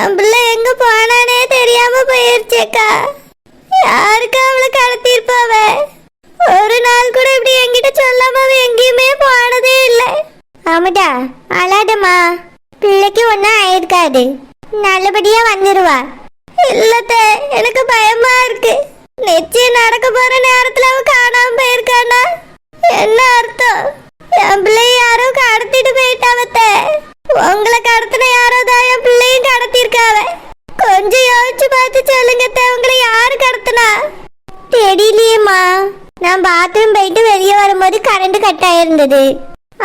என் பிள்ளை எங்க போனானே தெரியாம போயிருச்சேக்கா. யாருக்கா அவளை கடத்திருப்பாவ? ஒரு நாள் கூட இப்படி என்கிட்ட சொல்லாம அவ எங்கேயுமே போனதே இல்லை. ஆமாடா, அழாதம்மா, பிள்ளைக்கு ஒன்றும் ஆயிருக்காது, நல்லபடியா வந்துருவா. இல்லத்த, எனக்கு பயமா இருக்கு. நிச்சயம் நடக்க போற நேரத்துல அவ காணாம போயிருக்கானா? என்ன அர்த்தம்? என் பிள்ளைய யாரோ கடத்திட்டு போயிட்டாவத்த. உங்களை கடத்தின யாரோ தான் என் பிள்ளையும் கடத்திருக்காவ. கொஞ்சம் யோசிச்சு பார்த்து சொல்லுங்க, உங்களை யாரு கடத்தினா? தெரியலையேம்மா. நான் பாத்ரூம் போயிட்டு வெளியே வரும்போது கரண்ட் கட் ஆயிருந்தது.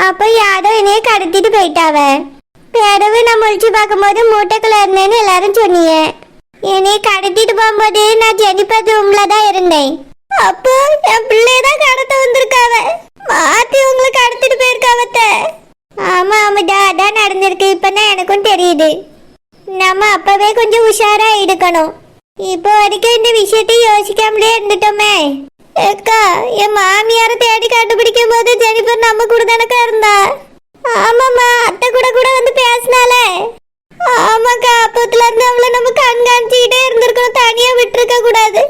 அப்ப யாரோ என்னைய கடத்திட்டு போயிட்டாவ. பிறகு நான் முழிச்சு பார்க்கும்போது மூட்டைக்குள்ள இருந்தேன்னு எல்லாரும் சொன்னீங்க. என்னைய கடத்திட்டு போகும்போது நான் ஜெனிபர் ரூம்ல தான் இருந்தேன். அப்போ என் பிள்ளைதான் கடத்த வந்திருக்காவ. மாத்தி உங்களை கடத்திட்டு போயிருக்காவத்த. ஆமா ஆமாடா, அதான் நடந்திருக்கு. இப்பதான் எனக்கும் தெரியுது. நம்ம அப்பவே கொஞ்சம் உஷாரா இருக்கணும். இப்போ வரைக்கும் இந்த விஷயத்தை யோசிக்காமலே இருந்துட்டோமே. ஏக்கா, என் மாமியார தேடி கண்டுபிடிக்கும் போது ஜெனிபர் நம்ம கூட தானக்கா இருந்தா. ஆமாம்மா, அத்தை கூட கூட வந்து பேசினாலே. ஆமாக்கா, அப்பத்துல இருந்து அவளை நம்ம கண்காணிச்சுக்கிட்டே இருந்திருக்கணும். தனியா விட்டுருக்க கூடாது.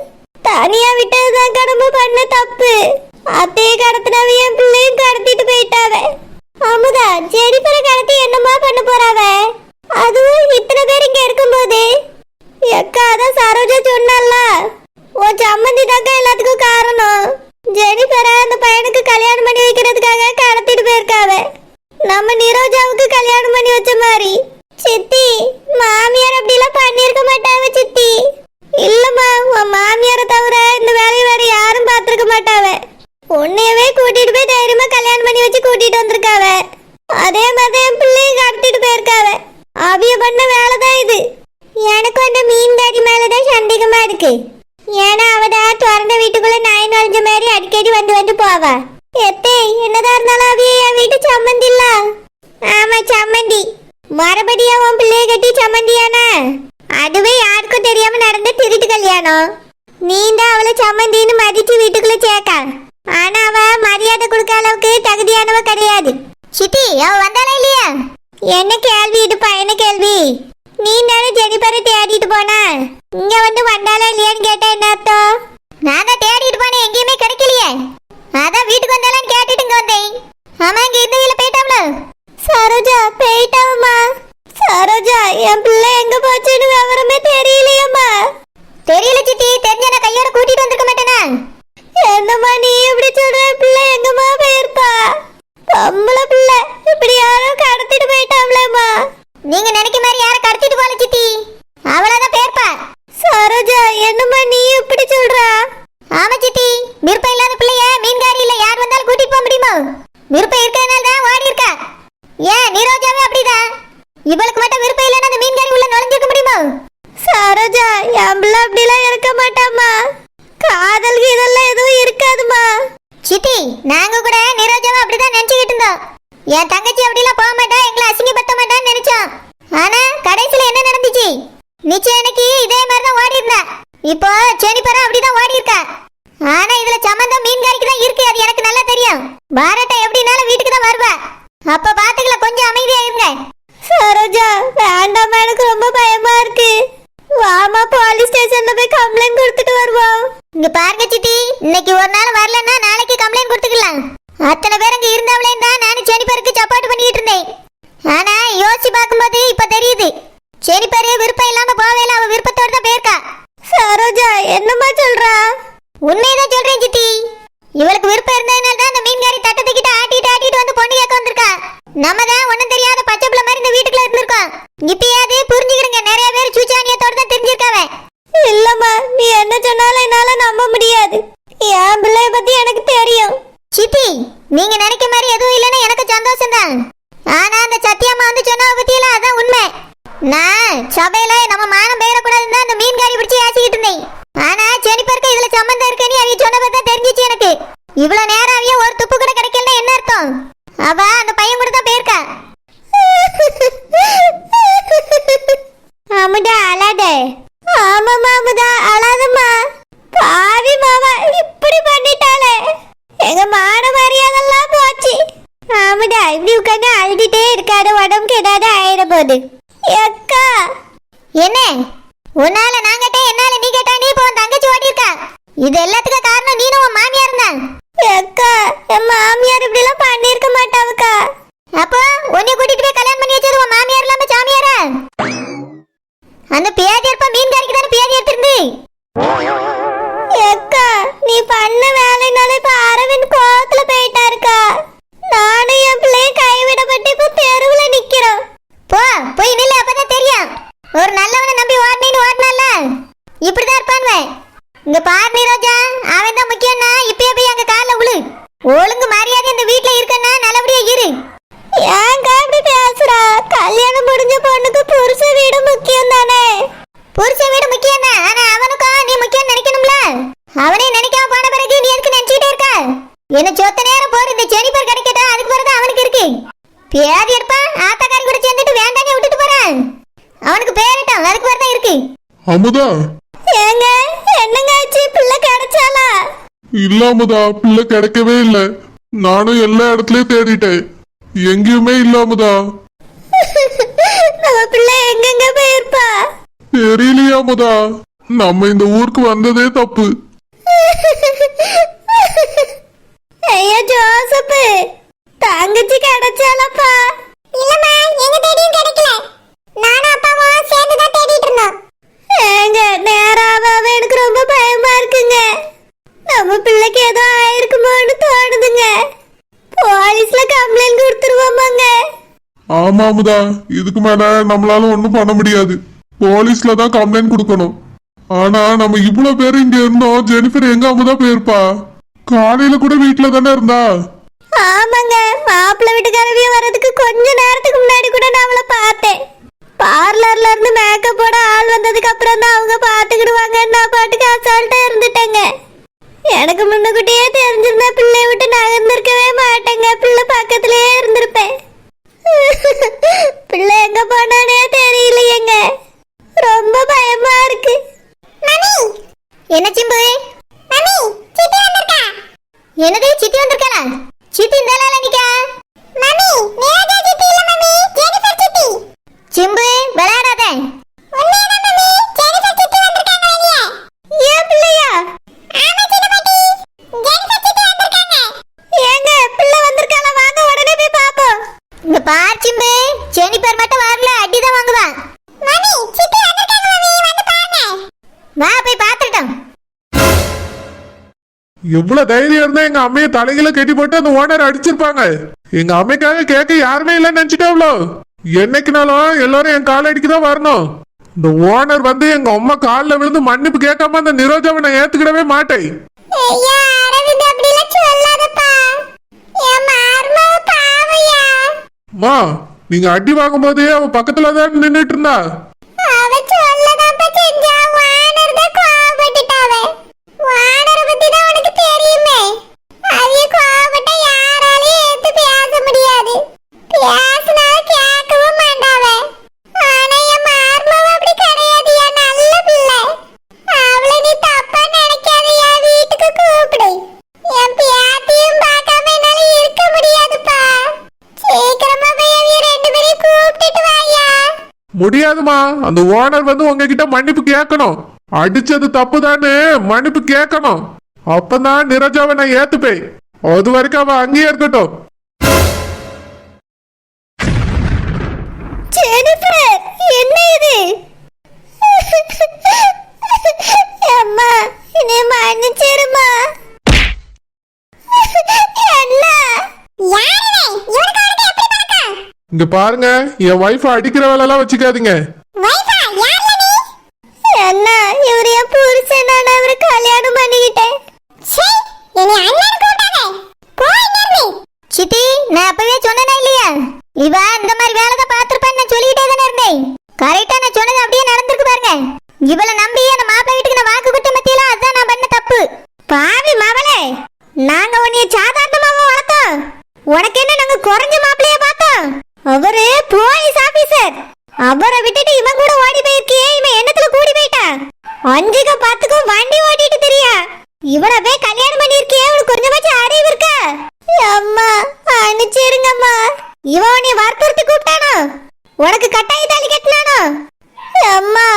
தனியா விட்டதுதான்க்கா நம்ம பண்ண தப்பு. அத்தையை கடத்தினாவ, என் பிள்ளையும் கடத்திட்டு போயிட்டாவ. அமுதா, ஜெனிபரை கடத்தி என்னமா பண்ண போறாவ? அதுவும் இத்தனை பேர் இங்க இருக்கும்போது. எக்கா, அதான் சரோஜா சொன்னால, உன் சம்மந்தி தாக்கா எல்லாத்துக்கும் காரணம். ஜெனிபரை அந்த பையனுக்கு கல்யாணம் பண்ணி வைக்கிறதுக்காக கடத்திட்டு போயிருக்காவ. நம்ம நிரோஜாவுக்கு கல்யாணம் பண்ணி வச்ச மாதிரி. சித்தி, மாமியார் அப்படிலாம் பண்ணிருக்க மாட்டாவ சித்தி. இல்லம்மா, உன் மாமியாரை தவிர இந்த வேலையை வேற யாரும் பார்த்திருக்க மாட்டாவ. உன்னையவே கூட்டிட்டு போய் தைரியமா கல்யாணம் பண்ணி வச்சு கூட்டிட்டு வந்திருக்காவ. அதே மாதிரி என் பிள்ளையும் கடத்திட்டு போயிருக்காவ. அவிய பண்ண வேலைதான் இது. எனக்கு அந்த மீன்காரி மேலதான் சந்தேகமா இருக்கு. ஏன்னா அவட திறந்த வீட்டுக்குள்ள நாய் நுழைஞ்ச மாதிரி அடிக்கடி வந்து வந்து போவா. எத்தே, என்னதான் இருந்தாலும் அவிய என் வீட்டு சம்மந்தி இல்ல. ஆமா, சம்மந்தி. மறுபடியும் உன் பிள்ளைய கட்டி சம்மந்தியானா? அதுவே யாருக்கும் தெரியாம நடந்த திருட்டு கல்யாணம். நீ தான் அவளை சம்மந்தின்னு மதிச்சு வீட்டுக்குள்ள சேர்க்க. ஆனா அவ மரியாதை கொடுக்க அளவுக்கு தகுதியானவ கிடையாது. சித்தி, அவ வந்தாளா இல்லையா? என்ன கேள்வி இது, பையன கேள்வி? நீ தானே ஜெனிபரை தேடிட்டு போனா. இங்க வந்து வந்தாளா இல்லையான்னு கேட்டா என்ன அர்த்தம்? நான் தான் தேடிட்டு போனேன், எங்கேயுமே கிடைக்கலையே. அதான் வீட்டுக்கு வந்தாலான்னு கேட்டுட்டு இங்க வந்தேன். ஆமா, இங்க இந்த வீட்டுல போயிட்டாவளோ? சரோஜா போயிட்டாவம்மா. சரோஜா, என் பிள்ளை எங்க போச்சுன்னு விவரமே தெரியலையம்மா. தெரியல சித்தி, தெரிஞ்ச நான் கையோட கூட்டிட்டு வந்திருக்க மாட்டேனா? என்னம்மா நீ இப்படி சொல்ற? பிள்ளை எங்கம்மா போயிருப்பா? பொம்பளை பிள்ளை இப்படி யாரோ கடத்திட்டு போயிட்டாங்களேம்மா. நீங்க நினைக்க மாதிரி யாரை கடத்திட்டு போல சித்தி, அவளதான் போயிருப்பா. சரோஜா, என்னம்மா நீ இப்படி சொல்ற? ஆமா சித்தி, விருப்பம் இல்லாத பிள்ளைய மீன்காரி இல்ல யார் வந்தாலும் கூட்டிட்டு போக முடியுமா? விருப்பம் இருக்கிறதுனால தான் ஓடி இருக்கா. ஏன் நிரோஜாவே அப்படிதான். இவளுக்கு மட்டும் விருப்பம் இல்லைன்னா அந்த மீன்காரி உள்ள நுழைஞ்சிருக்க முடியுமா? சரோஜா, என் பிள்ளை அப்படிலாம் இருக்க மாட்டாம்மா. காதலுக்கு இதெல்லாம் எதுவும் இருக்காதுமா. சித்தி, நாங்க கூட நிரோஜாவை அப்படிதான் நினைச்சுக்கிட்டு இருந்தோம். என் தங்கச்சி அப்படிலாம் போக மாட்டா, எங்களை அசிங்கப்படுத்த மாட்டான்னு நினைச்சோம். ஆனா கடைசியில என்ன நடந்துச்சு? நிச்சயம் எனக்கு இதே மாதிரிதான் ஓடி இருந்தா. இப்போ ஜெனிபரா அப்படிதான் ஓடி இருக்கா. ஆனா இதுல சம்பந்தம் மீன்காரிக்கு தான் இருக்கு, அது எனக்கு நல்லா தெரியும். பாரட்டா எப்படினாலும் வீட்டுக்கு தான் வருவா. அப்ப பாத்துக்கல, கொஞ்சம் அமைதியா இருங்க. சரோஜா, வேண்டாமா, எனக்கு ரொம்ப பயமா இருக்கு. வாமா, போலீஸ் ஸ்டேஷன்ல போய் கம்ப்ளைண்ட் கொடுத்துட்டு வருவோம். இங்க பாருங்க சித்தி, இன்னைக்கு ஒரு நாள் வரலன்னா நாளைக்கு கம்ப்ளைண்ட் கொடுத்துக்கலாம். அத்தனை பேர் அங்க இருந்தவளே தான் நானும் ஜெனிபருக்கு சப்போர்ட் பண்ணிட்டு இருந்தேன். ஆனா யோசிச்சு பார்க்கும்போது இப்ப தெரியுது, ஜெனிபர் விருப்பம் இல்லாம போவேல, அவ விருப்பத்தோட தான் போயிருக்கா. சரோஜா, என்னமா சொல்றா? உண்மையதான் சொல்றேன் சித்தி. இவளுக்கு விருப்பம் இருந்ததுனால தான் அந்த மீன்காரி தட்டத்துக்கிட்ட ஆட்டிட்டு வந்து பொண்ணு கேட்க வந்திருக்கா. நம்ம தான் ஒண்ணும் தெரியாத பச்சை பிள்ளை மாதிரி இந்த வீட்டுக்குள்ள இருந்திருக்கோம். இப்பயாவது புரிஞ்சுக்கிறங்க, நிறைய பேர் சூச்சானியத்தோட தான் தெரிஞ்சிருக்காவ. இல்லம்மா, நீ என்ன சொன்னாலும் என்னால நம்ப முடியாது. என் பிள்ளைய பத்தி எனக்கு தெரியும். சித்தி, நீங்க நினைக்க மாதிரி எதுவும் இல்லைன்னா எனக்கு சந்தோஷம் தான். ஆனா அந்த சத்தியம்மா வந்து சொன்ன பத்தியில அதான் உண்மை. நான் சபையில நம்ம மானம் பெயரக்கூடாதுன்னு அந்த மீன்காரி பிடிச்சி ஏசிக்கிட்டு இருந்தேன். ஆனா ஜெனிபருக்கு இதுல சம்பந்தம் இருக்குன்னு அவங்க சொன்ன பத்தி தான் தெரிஞ்சிச்சு எனக்கு. இவ்வளவு நேரம் அவைய ஒரு துப்பு கூட கிடைக்கலன்னா என்ன அர்த்தம்? அவ அந்த பையன் கூட தான் போயிருக்கா. அமுதா, அழாத. ஆமாமா அமுதா, அழாதம்மா. பாவி மாமா, இப்படி பண்ணிட்டாளே. எங்க மான மரியாதைலாம் போச்சு. ஆமாடா, இப்படி உட்காந்து அழுதுட்டே இருக்காத, உடம்புக்கு ஏதாவது ஆயிட போகுது. அக்கா, என்ன உன்னால நான் கேட்டேன், என்னால நீ கேட்டா, நீ இப்போ உன் தங்கச்சி ஓடி இருக்கா. இது எல்லாத்துக்கும் காரணம் நீனும் உன் மாமியார் தான். அக்கா என் மாமியார் இப்படி எல்லாம் பண்ணிருக்க மாட்டாவுக்கா. அப்போ உன்னை கூட்டிட்டு போய் கல்யாணம் பண்ணி வச்சது உன் மாமியார் இல்லாம சாமியாரா? அந்த பேதி இருப்பா மீன் கறிக்கு தானே பேதி எடுத்திருந்து. அக்கா நீ பண்ண வேலைனால இப்ப அரவிந்த் கோவத்துல போயிட்டாருக்கா. நானும் என் பிள்ளைய கைவிடப்பட்டு இப்ப தெருவுல நிக்கிறோம். போய் நில்லு, அப்பதான் தெரியும். ஒரு நல்லவனை நம்பி ஓடனேன்னு ஓடனால இப்படிதான் இருப்பான்வே. இங்க பாரு நீரோஜா, அவன் தான் முக்கியம்னா இப்பயே போய் அங்க காலில் விழு. ஒழுங்கு மரியாதை இந்த வீட்டுல இருக்கன்னா நல்லபடியா இரு. ஏன்க்கா இப்படி பேசுறா? கல்யாணம் முடிஞ்ச பொண்ணுக்கு புருஷ வீடு முக்கியம் தானே. புருஷ வீடு முக்கியம் தான், ஆனா அவனுக்கும் நீ முக்கியம் நினைக்கணும்ல. அவனே நினைக்காம போன பிறகு நீ எதுக்கு நினைச்சுட்டே இருக்க? என்ன சொத்த நேரம் போற இந்த ஜெனிபர் கிடைக்கட்டும், அதுக்கு பிறகு அவனுக்கு இருக்கு. பேதி எடுப்பா ஆத்தாக்காரி கூட சேர்ந்துட்டு வேண்டானே விட்டுட்டு போறான். அவனுக்கு பேரிட்டான், அதுக்கு பிறகு இருக்கு. அமுதா, ஏங்க என்னங்க ஆச்சு? பிள்ளை கிடைச்சாலா? இல்ல அமுதா, பிள்ளை கிடைக்கவே இல்ல. நானும் எல்லா இடத்துலயும் தேடிட்டேன், எங்கேயுமே இல்ல அமுதா. நம்ம பிள்ளை எங்கெங்க போயிருப்பா? தெரியலையா அமுதா, நம்ம இந்த ஊருக்கு வந்ததே தப்பு. ஐயா ஜோசப், தங்கச்சி கிடைச்சாலப்பா? இல்லம்மா, எங்க தேடியும் கிடைக்கல. நானும் அப்பாவும் சேர்ந்து தான் தேடிட்டு இருந்தோம். ஏங்க நேராவே எனக்கு ரொம்ப பயமா இருக்குங்க. நம்ம பிள்ளைக்கு ஏதோ ஆயிருக்குமோன்னு தோணுதுங்க. போலீஸ்ல கம்ப்ளைண்ட் கொடுத்துருவோமாங்க? ஆமா அமுதா, இதுக்கு மேல நம்மளால ஒண்ணும் பண்ண முடியாது. போலீஸ்ல தான் கம்ப்ளைண்ட் கொடுக்கணும். ஆனா நம்ம இவ்வளவு பேர் இங்க இருந்தோம், ஜெனிஃபர் எங்க அமுதா போயிருப்பா? காலையில கூட வீட்டுல தானே இருந்தா. ஆமாங்க, மாப்பிள்ளை வீட்டுக்காரவியும் வர்றதுக்கு கொஞ்ச நேரத்துக்கு முன்னாடி கூட நான் அவளை பார்த்தேன். பார்லர்ல இருந்து மேக்கப் போட ஆள் வந்ததுக்கு அப்புறம் தான் அவங்க பாத்துக்கிடுவாங்க. நான் பாட்டுக்கு அசால்ட்டா இருந்துட்டேங்க. எனக்கு முன்னக்கூட்டியே தெரிஞ்சிருந்தா பிள்ளைய விட்டு நகர்ந்திருக்கவே மாட்டேங்க. பிள்ளை பக்கத்திலேயே இருந்திருப்பேன். பிள்ளை எங்க போனானே தெரியலையேங்க. ரொம்ப பயமா இருக்கு. என்ன சிம்பு? சித்தி வந்திருக்கா? என்னது சித்தி வந்திருக்கா? சித்தி இந்த நாள நிக்கா? மம்மி, நேரா சித்தி இல்ல மம்மி, ஜெனிஃபர் சித்தி. சிம்பு விளையாடாத. உண்மையா மம்மி, ஜெனிஃபர் சித்தி வந்திருக்காங்க வெளிய. ஏன் பிள்ளையா? ஆமா சின்ன பாட்டி, ஜெனிஃபர் சித்தி வந்திருக்காங்க. ஏங்க பிள்ளை வந்திருக்காளா? வாங்க உடனே போய் பாப்போம். இங்க பார் சிம்பு, ஜெனிஃபர் மட்டும் வரல, அடிதான் வாங்குவா. மம்மி, சித்தி வந்திருக்காங்க மம்மி, வந்து பாருங்க. வா போய் பாத்துட்டோம். எவ்வளவு தைரியம் இருந்தா எங்க அம்மையை தலையில கட்டி போட்டு அந்த ஓனர் அடிச்சிருப்பாங்க. எங்க அம்மைக்காக கேட்க யாருமே இல்லைன்னு நினைச்சிட்டாவ்ளோ. என்னைக்குனாலும் எல்லாரும் என் கால அடிக்கதான் வரணும். இந்த ஓனர் வந்து எங்க அம்மா காலில் விழுந்து மன்னிப்பு கேட்காம அந்த நிரோஜாவை நான் ஏத்துக்கிடவே மாட்டேன். ஐயா அரவிந்த், அப்படி எல்லாம் சொல்லாதப்பா. என் மருமக பாவையா. மா, நீங்க அடி வாங்கும் போதே அவ பக்கத்துல தான் நின்னுட்டு இருந்தா. அவ சொல்லதாப்பா செஞ்சா. வானர் தான் கோவப்பட்டுட்டாவே. வானரை பத்தி தான் உனக்கு தெரியுமே. அவிய கோவப்பட்டா யாராலையும் எடுத்து பேச முடியாது. பேசினாலும் கேட்கவும் மாட்டாவே. ஆனா என் மருமக அப்படி கிடையாதுயா, நல்ல பிள்ளை. அவளை நீ தப்பா நினைக்காதயா, வீட்டுக்கு கூப்பிடு. என் பேத்தியும் பார்க்காம என்னால இருக்க முடியாதுப்பா. சீக்கிரமா போய் அவிய ரெண்டு பேரையும் கூப்பிட்டுட்டு வாயா. முடியாதுமா, அந்த ஓனர் வந்து உங்ககிட்ட மன்னிப்பு கேட்கணும். அடிச்சது தப்புதான்னு மன்னிப்பு கேட்கணும். அப்பதான் நிரோஜாவை நான் ஏத்துப்பேன். அது வரைக்கும் அவ அங்கேயே இருக்கட்டும். ஜெனிஃபர், என்ன இது? அம்மா, என்னை மன்னிச்சிருமா. என்ன? இங்க பாருங்க, என் வைஃப் அடிக்கிற வேலை எல்லாம் வச்சுக்காதீங்க. என்ன இவரு என் புருஷன்? நான் அவரை கல்யாணம் பண்ணிக்கிட்டேன். சித்தி, நான் அப்பவே சொன்னேனா இல்லையா? இவ இந்த மாதிரி வேலை தான் பாத்துருப்பேன்னு நான் சொல்லிக்கிட்டே தானே இருந்தேன். கரெக்டா நான் சொன்னது அப்படியே நடந்திருக்கு பாருங்க. இவளை நம்பி அந்த மாப்பிள்ளை வீட்டுக்கு நான் வாக்கு குட்ட மத்தியில அதான் நான் பண்ண தப்பு. பாவி மவளே, நாங்க உன்னைய சாதாரணமாவா வளர்த்தோம்? உனக்கு என்ன நாங்க குறைஞ்ச மாப்பிள்ளைய பார்த்தோம்? அவரு போலீஸ் ஆபீசர். அவரை விட்டுட்டு இவன் கூட ஓடி போயிருக்கியே, இவன் என்னத்துல கூடி போயிட்டான்? 5க்கும் 10க்கும் வண்டி ஓட்டிட்டு தெரியா? இவனை போய் கல்யாணம் பண்ணிருக்கியே, உனக்கு கொஞ்சமாச்சும் அறிவு இருக்கா? அம்மா அனுப்பிச்சிருங்கம்மா. இவன் உன்னை வற்புறுத்தி கூப்பிட்டானோ? உனக்கு கட்டாய தாலி கட்டினானோ? அம்மா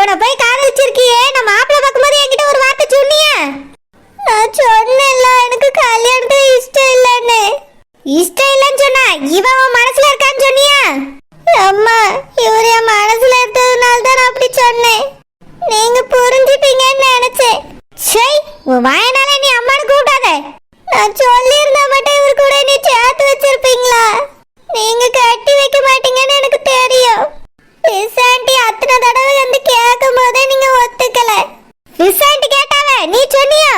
அவனை போய் காதலிச்சிருக்கியே, நான் மாப்பிள்ளை பார்க்கும்போது என்கிட்ட ஒரு வார்த்தை சொன்னியா? நான் சொன்னேன்ல எனக்கு கல்யாணத்துக்கு இஷ்டம் இல்லைன்னு. இஷ்டம் இல்லைன்னு சொன்னா இவன் உன் மனசுல இருக்கான்னு சொன்னியா? அம்மா, இவர் என் மனசுல இருந்ததுனால தான் நான் அப்படி சொன்னேன். நீங்க புரிஞ்சுப்பீங்கன்னு நினைச்சேன். சை, உன் வாயனால நீ அம்மான்னு கூப்பிடாத. நான் சொல்லியிருந்தா மட்டும் இவர் கூட நீ சேர்த்து வச்சிருப்பீங்களா? நீங்க கட்டி வைக்க மாட்டீங்கன்னு எனக்கு தெரியும். பிசாண்டி அத்தனை தடவை வந்து கேட்கும் போதே நீங்க ஒத்துக்கல. பிசாண்டி கேட்டாவ, நீ சொன்னியா?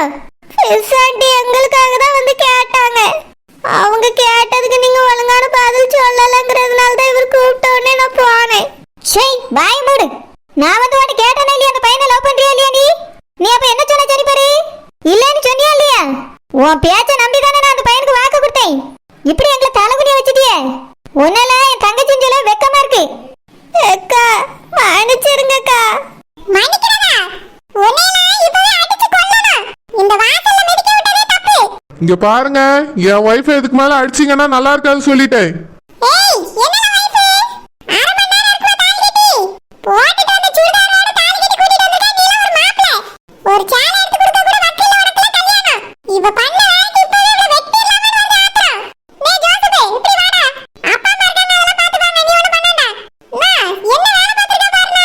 பிசாண்டி எங்களுக்காக தான் வந்து கேட்டாங்க. அவங்க கேட்டதுக்கு நீங்க ஒழுங்கான பதில் சொல்லலங்கிறதுனால தான் இவர் கூப்பிட்ட உடனே நான் போனேன். சை, வாய் மூடு. நான் வந்து உன்னை கேட்டனே இல்லையா அந்த பையனை லவ் பண்றியா இல்லையா நீ? நீ அப்ப என்ன சொன்ன சரி பாரு? இல்லன்னு சொன்னியா இல்லையா? உன் பேச்ச நம்பி தானே நான் அந்த பையனுக்கு வாக்கு கொடுத்தேன். இப்படி எங்களை தலைகுனிய வச்சிட்டியே. உன்னால என் தங்கச்சி செஞ்சல வெக்கமா இருக்கு. அக்கா, மன்னிச்சிருங்கக்கா. மன்னிக்கிறதா? உன்னை நான் இப்பவே அடிச்சு கொல்லணும். இந்த வாசல்ல மிதிக்க விட்டதே தப்பு. இங்க பாருங்க, என் ஒய்ஃபை இதுக்கு மேல அடிச்சீங்கன்னா நல்லா இருக்காது சொல்லிட்டேன். ஏய், என்னடா வைஃப்? அரை மணி நேரம் இருக்குமா தாலி கட்டி? போட்டுட்டு வந்து சூடாரோட தாலி கட்டி கூட்டிட்டு வந்துட்டா நீ ஒரு மாப்பிள்ளை. ஒரு சேலை எடுத்து கொடுக்க கூட வக்கீல உனக்கு கல்யாணம். இவ பண்ண வேலைக்கு இப்பவே இவள வெட்டிடலாம்னு வந்து ஆத்திரம். நீ ஜோசப், இப்படி வாடா. அப்பா அம்மா இருக்காங்க, அதெல்லாம் பாத்துப்பாங்க. நீ ஒண்ணு பண்ணாண்டா. என்ன வேலை பாத்துக்க பாருடா.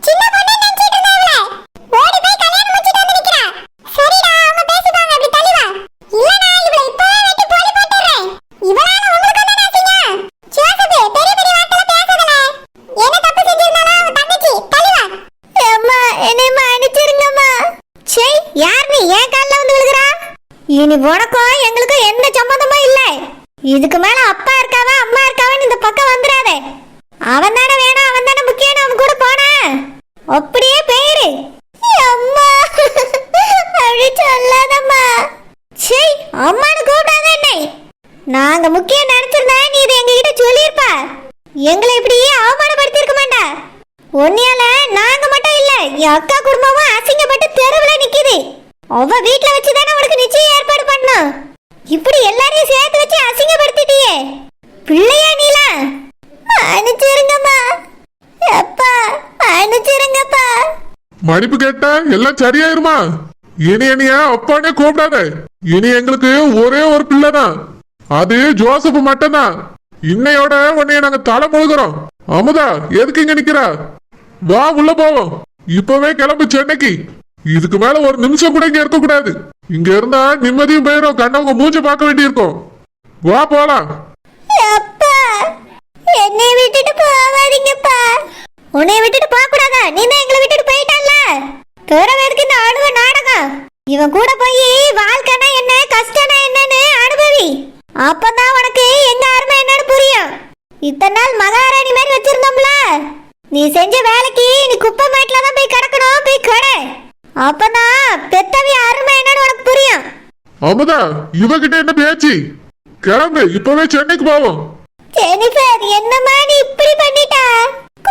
சின்ன பொண்ணு நினைச்சிட்டு இருந்த இவள. ஓடி போய் கல்யாணம் முடிச்சிட்டு வந்து நிக்கிறா. சரிடா, அவங்க பேசிப்பாங்க, அப்படி தள்ளி வா. இல்லனா இவள இப்பவே வெட்டி போலி போட்டுறேன். இவளால உங்களுக்கு என்ன நாசிங்க? ஜோசப், பெரிய பெரிய வார்த்தைல பேசாதல. என்ன தப்பு செஞ்சிருந்தாலும் அவ தங்கச்சி, தள்ளி வா. அம்மா, என்னை மன்னிச்சிருங்கம்மா. சை, யார் நீ ஏன் கால்ல வந்து விழுகிறா? இனி உனக்கும் எங்களுக்கும் எந்த சம்பந்தமும் இல்லை. இதுக்கு மேல அப்பா இருக்காவ அம்மா இருக்காவன்னு இந்த பக்கம் வந்துடாத. அவன் தானே வேணும், அவன் தானே முக்கியம், அவன் கூட போனா அப்படியே பேரு. அம்மா, அப்படி சொல்லாதம்மா. சை, அம்மானு கூப்பிடாத என்னை. நாங்க முக்கியம் நினைச்சிருந்தா நீ இதை எங்ககிட்ட சொல்லியிருப்பா. எங்களை இப்படி அவமானப்படுத்தி இருக்க மாட்டா. உன்னையால நாங்க மட்டும் இல்ல, என் அக்கா குடும்பமும் அசிங்கப்பட்டு தெருவுல நிக்குது. அவ வீட்ல வச்சுதானே உனக்கு நிச்சயம் ஏற்பாடு பண்ணும். இப்படி எல்லாரையும் சேர்த்து வச்சு அசிங்கப்படுத்திட்டியே. பிள்ளையா நீலா? மன்னிச்சிருங்கம்மா. அப்பா, மன்னிச்சிருங்கப்பா. மன்னிப்பு கேட்டா எல்லாம் சரியாயிருமா? இனி என்னைய அப்பானே கூப்பிடாத. இனி எங்களுக்கு ஒரே ஒரு பிள்ளை தான், அது ஜோசப் மட்டும்தான். இன்னையோட உன்னைய நாங்க தலை முழுகிறோம். அமுதா, எதுக்கு இங்க நிக்கிறா? வா, உள்ள போவோம். இப்பவே கிளம்பு சென்னைக்கு. இதுக்கு மேல ஒரு நிமிஷம் கூட இங்க இருக்க கூடாது. இங்க இருந்தா நிம்மதியும் போயிரும், கண்ணவங்க மூஞ்ச பார்க்க வேண்டி இருக்கும். வா, போலாம். அப்பா, என்னை விட்டுட்டு போவாதீங்கப்பா. உன்னை விட்டுட்டு போக கூடாதா? நீ தான் எங்களை விட்டுட்டு போயிட்டல்ல. பிறவருக்கு இந்த அழுவ நாடகம். இவன் கூட போய் வாழ்க்கைனா என்ன, கஷ்டம்னா என்னன்னு அனுபவி. அப்பதான் உனக்கு எங்க அருமை என்னன்னு புரியும். இத்தனை நாள் மகாராணி மாதிரி வச்சிருந்தோம்ல, நீ செஞ்ச வேலைக்கு நீ குப்பை மேட்ல தான் போய் கிடக்கணும், போய் கடை. அப்பதான் பெத்தவி அருமை என்னன்னு உனக்கு புரியும். அமுதா, இவகிட்ட என்ன பேச்சு? கிளம்பு, இப்பவே சென்னைக்கு போவோம். ஜெனிஃபர், என்னம்மா நீ இப்படி பண்ணிட்டா?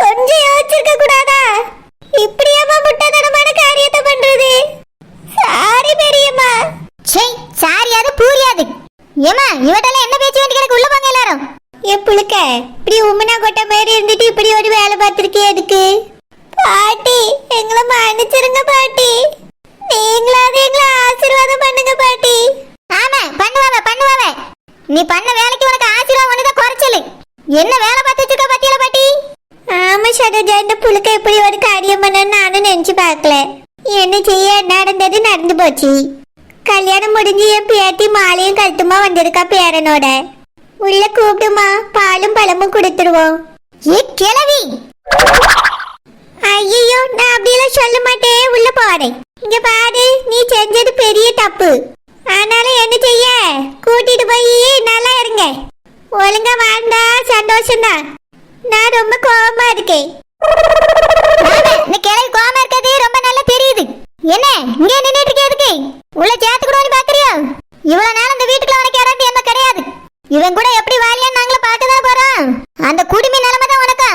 கொஞ்சம் யோசிச்சிருக்க கூடாதா? இப்படியாமா முட்டத்தனமான காரியத்தை பண்றது? சாரி பெரியம்மா. சே, சாரியாது பூரியாது. ஏமா, இவட்டெல்லாம் என்ன பேச்சு வேண்டி கிடக்கு? உள்ள போங்க எல்லாரும். என் புழுக்க, இப்படி உம்மனா கொட்டை மாதிரி இருந்துட்டு இப்படி ஒரு வேலை பார்த்திருக்கே எதுக்கு? பாட்டி, எங்களை மன்னிச்சிருங்க பாட்டி. நீங்களாவது எங்களை ஆசீர்வாதம் பண்ணுங்க பாட்டி. ஆமா, பண்ணுவாவே. நீ பண்ண வேலைக்கு உனக்கு ஆசீர்வாதம் ஒண்ணுதான் குறைச்சலு. என்ன வேலை பார்த்து வச்சிருக்க பாத்தியல பாட்டி? ஆமா சரோஜா, இந்த புழுக்க இப்படி ஒரு காரியம் பண்ண நானும் நினைச்சு பார்க்கல. என்ன செய்ய, நடந்தது நடந்து போச்சு. கல்யாணம் முடிஞ்சு என் பேட்டி மாலையும் கழுத்துமா வந்திருக்கா பேரனோட. உள்ள கூப்பிடுமா, பாலும் பழமும் கொடுத்துருவோம். ஏ கிழவி! ஐயோ, நான் அப்படியெல்லாம் சொல்ல மாட்டேன், உள்ள போறேன். இங்க பாரு, நீ செஞ்சது பெரிய தப்பு. ஆனாலும் என்ன செய்ய, கூட்டிட்டு போய் நல்லா இருங்க. ஒழுங்கா வாழ்ந்தா சந்தோஷம்தான். நான் ரொம்ப கோபமா இருக்கேன். இந்த கிழவி கோவமா இருக்கிறது ரொம்ப நல்லா தெரியுது. என்ன இங்க நின்னுட்டு இருக்க எதுக்கு? உள்ள சேர்த்துக்கணும்னு பாக்குறியா? இவ்வளவு நாள் இந்த வீட்டுக்குள்ள உனக்கு யாராவது என்ன கிடையாது. இவன் கூட எப்படி வாழியான்னு நாங்கள பார்க்கதான் போறோம். அந்த குடிமி நிலைமை தான் உனக்கு.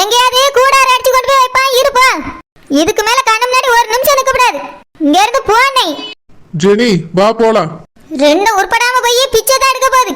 எங்கேயாவது கூடார அடிச்சு கொண்டு போய் வைப்பா, இருப்பா. இதுக்கு மேல கண்ணு முன்னாடி ஒரு நிமிஷம் நிக்க கூடாது. இங்க இருந்து போனே. ஜெனி, வா போலாம். ரெண்டு உருப்படாம போய் பிச்சை தான் எடுக்க போகுது.